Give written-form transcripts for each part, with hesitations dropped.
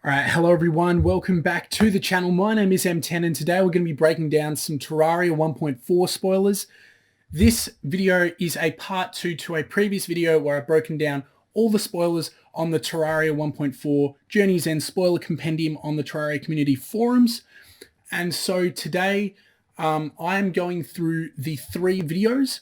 Alright, hello everyone, welcome back to the channel. My name is MTEN and today we're going to be breaking down some Terraria 1.4 spoilers. This video is a part 2 to a previous video where I've broken down all the spoilers on the Terraria 1.4 Journey's End spoiler compendium on the Terraria Community Forums. And so today I am going through the 3 videos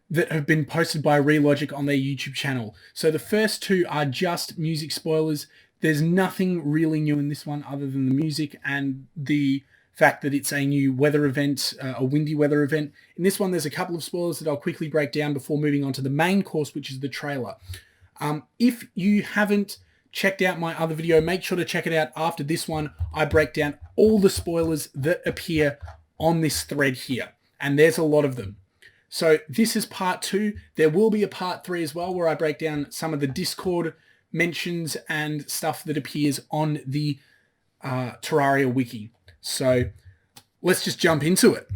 that have been posted by Relogic on their YouTube channel. So the first 2 are just music spoilers. There's nothing really new in this one other than the music and the fact that it's a new weather event, a windy weather event. In this one, there's a couple of spoilers that I'll quickly break down before moving on to the main course, which is the trailer. If you haven't checked out my other video, make sure to check it out after this one. I break down all the spoilers that appear on this thread here, and there's a lot of them. So this is part 2. There will be a part 3 as well where I break down some of the Discord mentions and stuff that appears on the Terraria wiki. So let's just jump into it.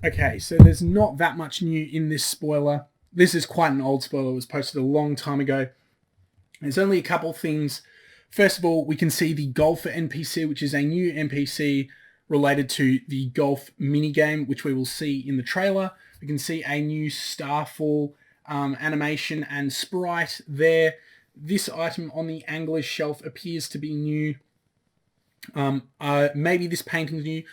Okay, so there's not that much new in this spoiler. This is quite an old spoiler. It was posted a long time ago. There's only a couple things. First of all, we can see the golfer NPC, which is a new NPC related to the golf minigame, which we will see in the trailer. We can see a new starfall animation and sprite there. This item on the angler's shelf appears to be new. Maybe this painting's new.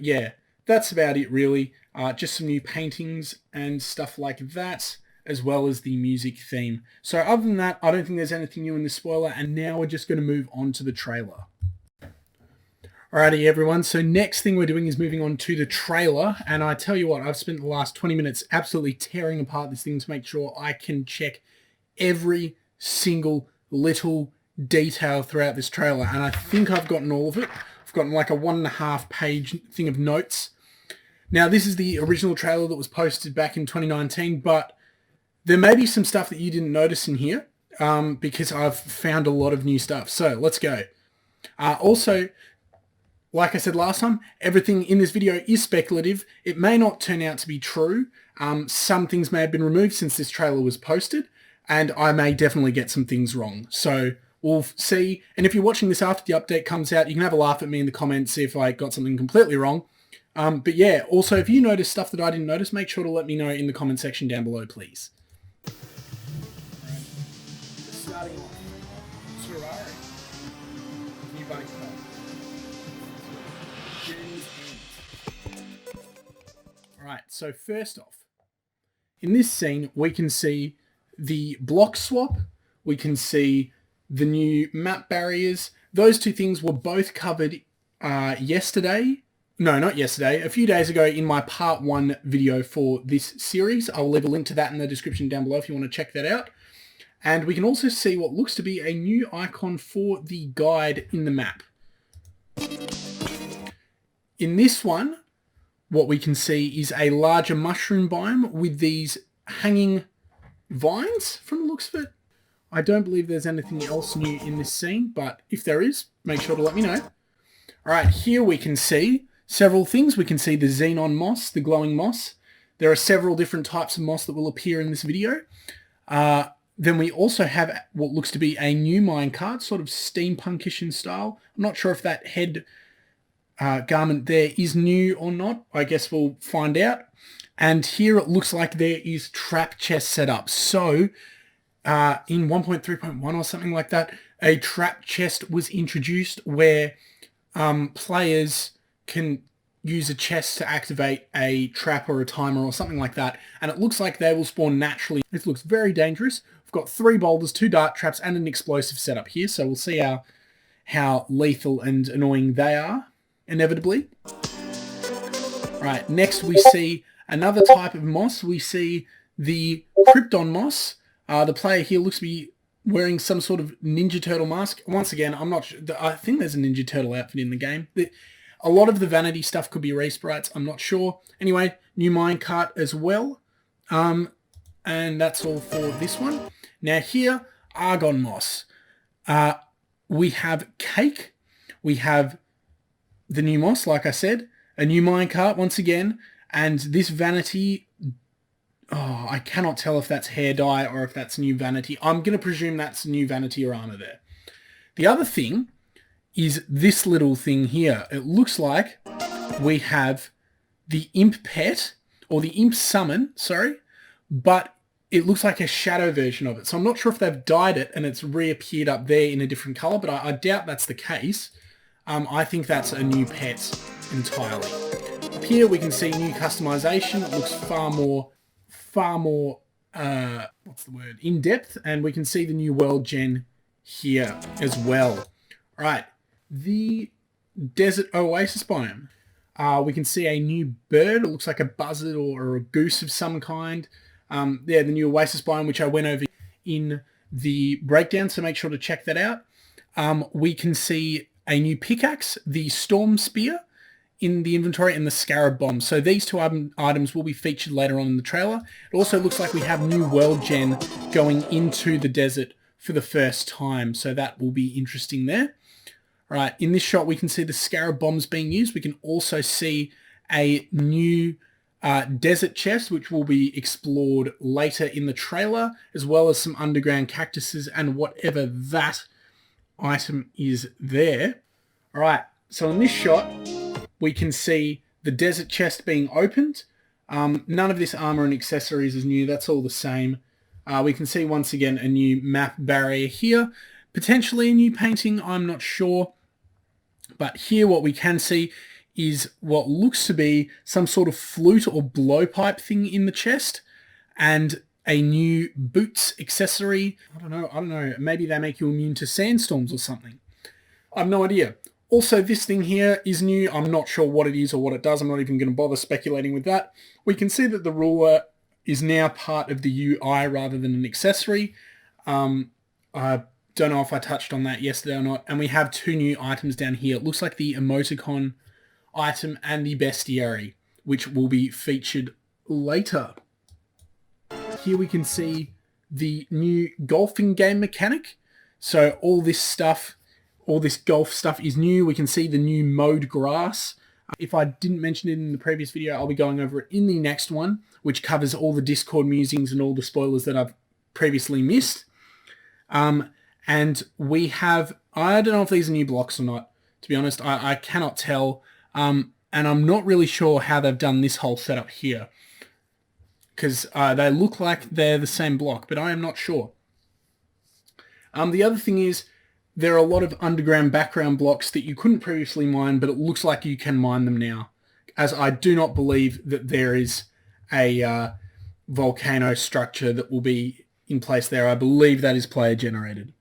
Yeah, that's about it really. Just some new paintings and stuff like that, as well as the music theme. So other than that, I don't think there's anything new in the spoiler, and now we're just going to move on to the trailer. Alrighty everyone, so next thing we're doing is moving on to the trailer, and I tell you what, I've spent the last 20 minutes absolutely tearing apart this thing to make sure I can check every single little detail throughout this trailer, and I think I've gotten all of it. I've gotten like a 1.5 page thing of notes. Now this is the original trailer that was posted back in 2019, but there may be some stuff that you didn't notice in here because I've found a lot of new stuff. So let's go. Also, like I said last time, everything in this video is speculative. It may not turn out to be true. Some things may have been removed since this trailer was posted, and I may definitely get some things wrong. So we'll see. And if you're watching this after the update comes out, you can have a laugh at me in the comments, see if I got something completely wrong. But yeah, also if you notice stuff that I didn't notice, make sure to let me know in the comment section down below, please. Right. Starting off, Terraria. New buddy card. Alright, so first off, in this scene we can see the block swap, we can see the new map barriers. Those 2 things were both covered yesterday. No, not yesterday. A few days ago in my part 1 video for this series. I'll leave a link to that in the description down below if you want to check that out. And we can also see what looks to be a new icon for the guide in the map. In this one, what we can see is a larger mushroom biome with these hanging vines from the looks of it. I don't believe there's anything else new in this scene, but if there is, make sure to let me know. Alright, here we can see several things. We can see the xenon moss, the glowing moss. There are several different types of moss that will appear in this video. Then we also have what looks to be a new minecart, sort of steampunkish in style. I'm not sure if that head garment there is new or not. I guess we'll find out. And here it looks like there is trap chest set up. So in 1.3.1 or something like that, a trap chest was introduced where players can use a chest to activate a trap or a timer or something like that. And it looks like they will spawn naturally. This looks very dangerous. We've got 3 boulders, 2 dart traps, and an explosive setup here. So we'll see how lethal and annoying they are, inevitably. Right, next we see another type of moss. We see the Krypton moss. The player here looks to be wearing some sort of Ninja Turtle mask. Once again, I'm not sure. I think there's a Ninja Turtle outfit in the game. A lot of the vanity stuff could be resprites. I'm not sure. Anyway, new minecart as well. And that's all for this one. Now here, Argon moss. We have cake. We have the new moss, like I said. A new minecart once again. And this vanity, I cannot tell if that's hair dye or if that's new vanity. I'm going to presume that's new vanity or armor there. The other thing is this little thing here. It looks like we have the imp pet, or the imp summon, sorry, but it looks like a shadow version of it. So I'm not sure if they've dyed it and it's reappeared up there in a different color, but I doubt that's the case. I think that's a new pet entirely. Up here we can see new customization. It looks far more, what's the word, in depth, and we can see the new world gen here as well. All right, the desert oasis biome. We can see a new bird. It looks like a buzzard or a goose of some kind. Yeah, the new oasis biome, which I went over in the breakdown, so make sure to check that out. We can see a new pickaxe, the storm spear in the inventory, and the scarab bomb. So these two items will be featured later on in the trailer. It also looks like we have new world gen going into the desert for the first time, so that will be interesting there. All right, in this shot we can see the scarab bombs being used. We can also see a new desert chest, which will be explored later in the trailer, as well as some underground cactuses and whatever that item is there. All right, so in this shot we can see the desert chest being opened. None of this armor and accessories is new. That's all the same. We can see once again a new map barrier here, potentially a new painting, I'm not sure. But here what we can see is what looks to be some sort of flute or blowpipe thing in the chest, and a new boots accessory. I don't know, maybe they make you immune to sandstorms or something. I have no idea. Also, this thing here is new. I'm not sure what it is or what it does. I'm not even going to bother speculating with that. We can see that the ruler is now part of the UI rather than an accessory. I don't know if I touched on that yesterday or not. And we have two new items down here. It looks like the emoticon item and the bestiary, which will be featured later. Here we can see the new golfing game mechanic. So all this stuff, all this golf stuff is new. We can see the new mowed grass. If I didn't mention it in the previous video, I'll be going over it in the next one, which covers all the Discord musings and all the spoilers that I've previously missed. And we have, I don't know if these are new blocks or not, to be honest. I cannot tell. And I'm not really sure how they've done this whole setup here, because they look like they're the same block, but I am not sure. The other thing is, there are a lot of underground background blocks that you couldn't previously mine, but it looks like you can mine them now, as I do not believe that there is a volcano structure that will be in place there. I believe that is player generated.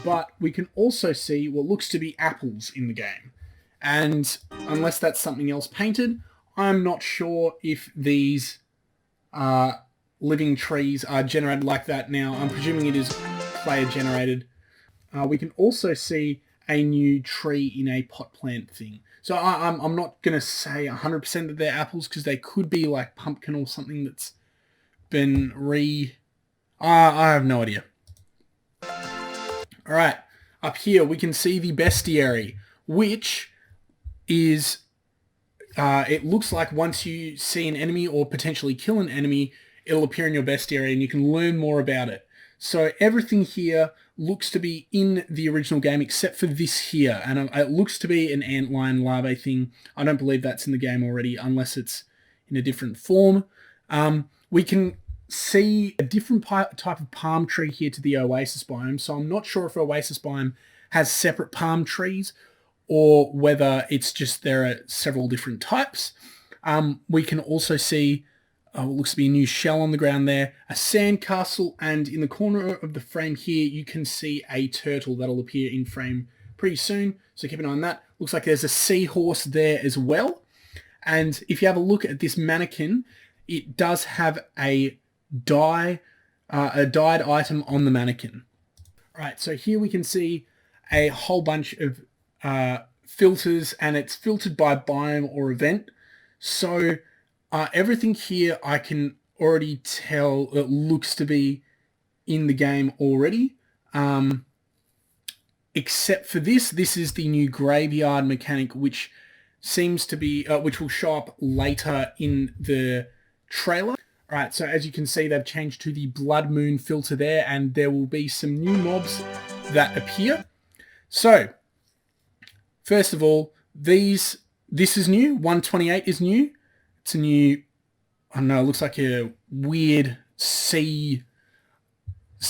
But we can also see what looks to be apples in the game. And unless that's something else painted, I'm not sure if these living trees are generated like that now. I'm presuming it is player generated. We can also see a new tree in a pot plant thing. So I'm not going to say 100% that they're apples, because they could be like pumpkin or something that's been I have no idea. All right, up here we can see the bestiary, which is, it looks like once you see an enemy or potentially kill an enemy, it'll appear in your bestiary and you can learn more about it. So everything here looks to be in the original game except for this here, and it looks to be an antlion larvae thing. I don't believe that's in the game already unless it's in a different form. We can see a different type of palm tree here to the oasis biome, so I'm not sure if oasis biome has separate palm trees or whether it's just there are several different types. We can also see what looks to be a new shell on the ground there, a sandcastle, and in the corner of the frame here you can see a turtle that'll appear in frame pretty soon, so keep an eye on that. Looks like there's a seahorse there as well, and if you have a look at this mannequin, it does have a dyed item on the mannequin. All right, so here we can see a whole bunch of filters, and it's filtered by biome or event. So everything here I can already tell it looks to be in the game already, except for this. This is the new graveyard mechanic, which seems to be, which will show up later in the trailer. All right, so as you can see, they've changed to the blood moon filter there, and there will be some new mobs that appear. So First of all, this is new. 128 is new. It's a new, I don't know, it looks like a weird sea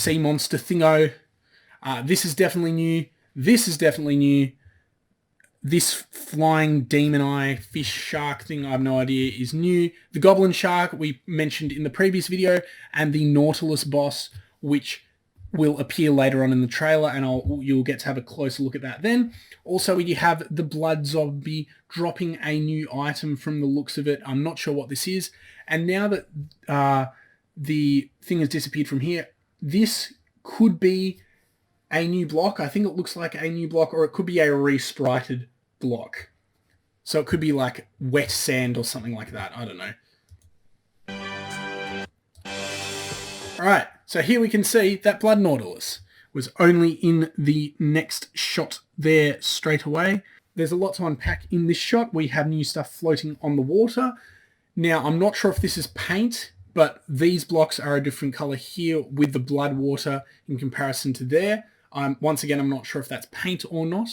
monster thingo. This is definitely new. This is definitely new. This flying demon eye fish shark thing, I have no idea, is new. The goblin shark we mentioned in the previous video, and the Nautilus boss, which will appear later on in the trailer, and you'll get to have a closer look at that then. Also, you have the blood zombie dropping a new item from the looks of it. I'm not sure what this is. And now that the thing has disappeared from here, this could be a new block. I think it looks like a new block, or it could be a re-sprited block. So it could be like wet sand or something like that. I don't know. Alright, so here we can see that Blood Nautilus was only in the next shot there straight away. There's a lot to unpack in this shot. We have new stuff floating on the water. Now, I'm not sure if this is paint, but these blocks are a different color here with the blood water in comparison to there. Once again, I'm not sure if that's paint or not.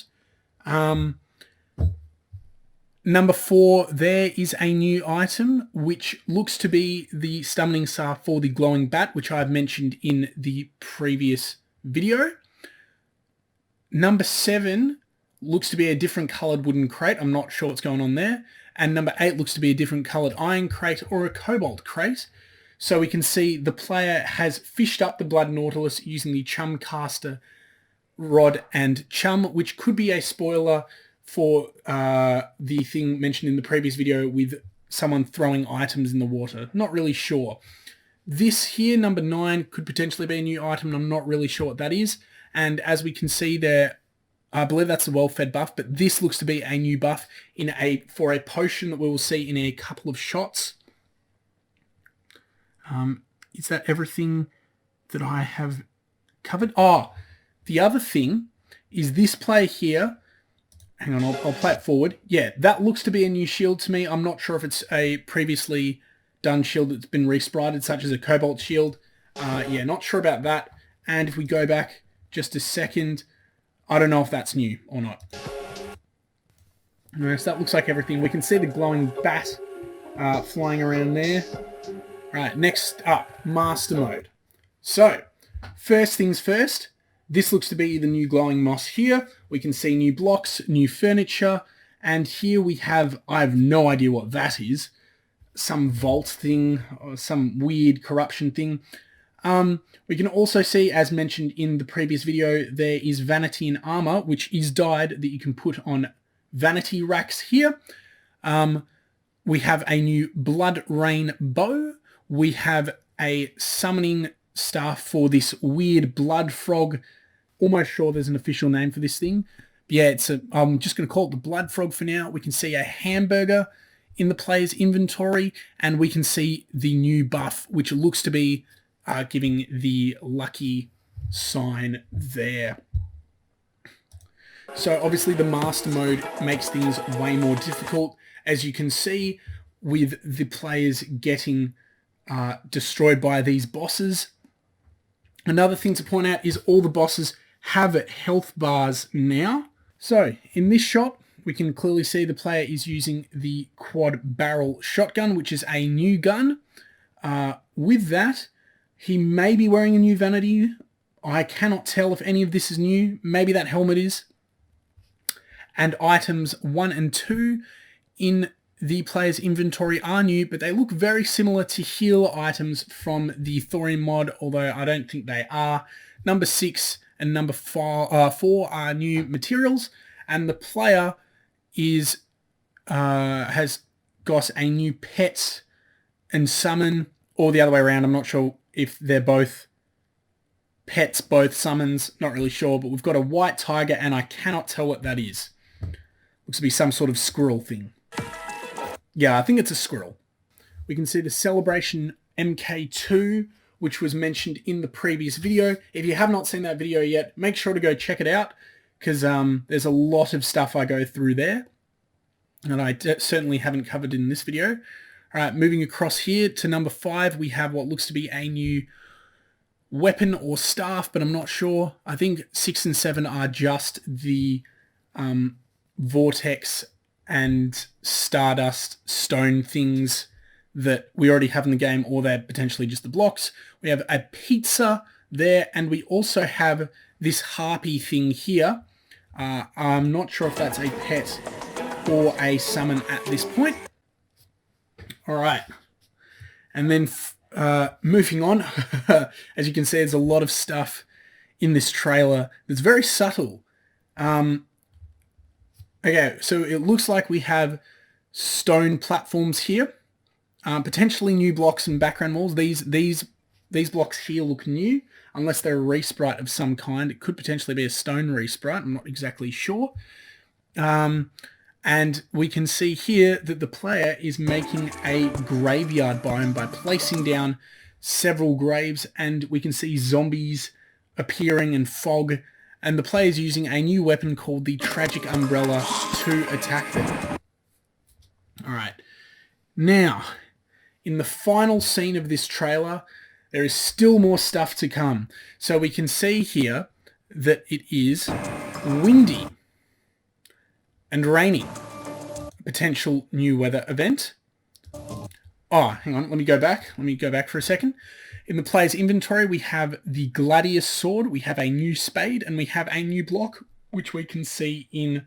Number 4, there is a new item, which looks to be the summoning star for the glowing bat, which I've mentioned in the previous video. Number 7 looks to be a different coloured wooden crate. I'm not sure what's going on there. And number 8 looks to be a different coloured iron crate or a cobalt crate. So we can see the player has fished up the Blood Nautilus using the chum caster rod and chum, which could be a spoiler for the thing mentioned in the previous video with someone throwing items in the water. Not really sure. This here, number 9, could potentially be a new item, and I'm not really sure what that is. And as we can see there, I believe that's the well-fed buff, but this looks to be a new buff for a potion that we will see in a couple of shots. Is that everything that I have covered? Oh, the other thing is this player here. Hang on, I'll play it forward. Yeah, that looks to be a new shield to me. I'm not sure if it's a previously done shield that's been resprited, such as a cobalt shield. Yeah, not sure about that. And if we go back just a second, I don't know if that's new or not. Alright, so that looks like everything. We can see the glowing bat flying around there. Alright, next up, Masternode. So, first things first, this looks to be the new glowing moss here. We can see new blocks, new furniture, and here we have, I have no idea what that is, some vault thing, or some weird corruption thing. We can also see, as mentioned in the previous video, there is vanity and armor, which is dyed that you can put on vanity racks here. We have a new blood rain bow. We have a summoning staff for this weird blood frog. Almost sure there's an official name for this thing. But yeah, I'm just going to call it the blood frog for now. We can see a hamburger in the player's inventory, and we can see the new buff, which looks to be giving the lucky sign there. So obviously the master mode makes things way more difficult, as you can see, with the players getting destroyed by these bosses. Another thing to point out is all the bosses have health bars now. So in this shot, we can clearly see the player is using the quad barrel shotgun, which is a new gun. With that, he may be wearing a new vanity. I cannot tell if any of this is new. Maybe that helmet is. And items 1 and 2 in the player's inventory are new, but they look very similar to heal items from the Thorium mod, although I don't think they are. Number 6 and number 4 are new materials, and the player has got a new pet and summon, or the other way around. I'm not sure if they're both pets, both summons, not really sure, but we've got a white tiger, and I cannot tell what that is. Looks to be some sort of squirrel thing. Yeah, I think it's a squirrel. We can see the Celebration MK2, which was mentioned in the previous video. If you have not seen that video yet, make sure to go check it out, because there's a lot of stuff I go through there, and I certainly haven't covered in this video. All right, moving across here to number 5, we have what looks to be a new weapon or staff, but I'm not sure. I think 6 and 7 are just the vortex and stardust stone things that we already have in the game, or they're potentially just the blocks. We have a pizza there, and we also have this harpy thing here. I'm not sure if that's a pet or a summon at this point. All right. And then moving on, as you can see, there's a lot of stuff in this trailer that's very subtle. Okay, so it looks like we have stone platforms here, potentially new blocks and background walls. These blocks here look new, unless they're a resprite of some kind. It could potentially be a stone resprite. I'm not exactly sure. And we can see here that the player is making a graveyard biome by placing down several graves, and we can see zombies appearing and fog, and the player is using a new weapon called the Tragic Umbrella to attack them. Alright, now, in the final scene of this trailer, there is still more stuff to come. So we can see here that it is windy and raining. Potential new weather event. Oh, hang on, let me go back. Let me go back for a second. In the player's inventory, we have the Gladius sword, we have a new spade, and we have a new block, which we can see in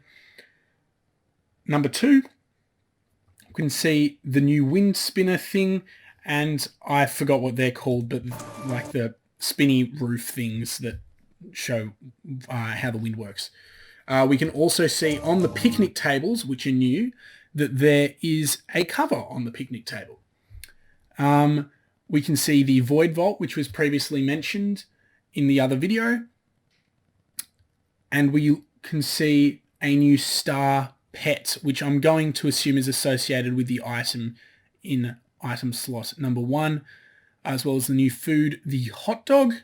number 2. We can see the new wind spinner thing, and I forgot what they're called, but like the spinny roof things that show how the wind works. We can also see on the picnic tables, which are new, that there is a cover on the picnic table. We can see the Void Vault, which was previously mentioned in the other video. And we can see a new star pet, which I'm going to assume is associated with the item in item slot number 1, as well as the new food, the hot dog.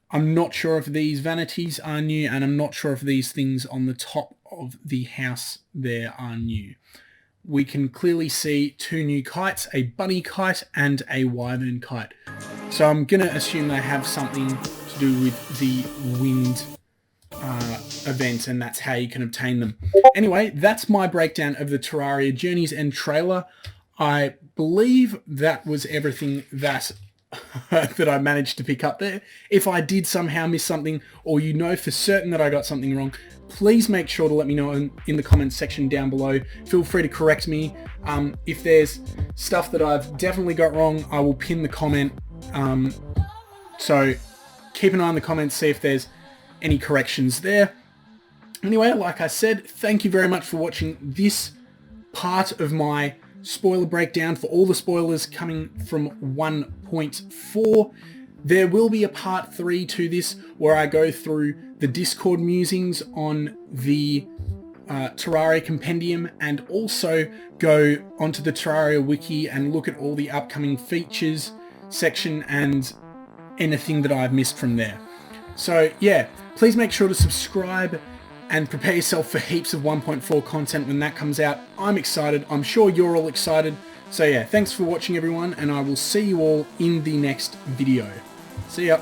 I'm not sure if these vanities are new, and I'm not sure if these things on the top of the house there are new. We can clearly see 2 new kites, a bunny kite and a wyvern kite. So I'm going to assume they have something to do with the wind event, and that's how you can obtain them. Anyway, that's my breakdown of the Terraria Journey's End trailer. I believe that was everything that that I managed to pick up there. If I did somehow miss something, or you know for certain that I got something wrong, please make sure to let me know in the comments section down below. Feel free to correct me. If there's stuff that I've definitely got wrong, I will pin the comment. So keep an eye on the comments, see if there's any corrections there. Anyway, like I said, thank you very much for watching this part of my spoiler breakdown for all the spoilers coming from 1.4. There will be a part 3 to this where I go through the Discord musings on the Terraria Compendium, and also go onto the Terraria wiki and look at all the upcoming features section and anything that I've missed from there. So yeah, please make sure to subscribe and prepare yourself for heaps of 1.4 content when that comes out. I'm excited. I'm sure you're all excited. So yeah, thanks for watching everyone, and I will see you all in the next video. See ya.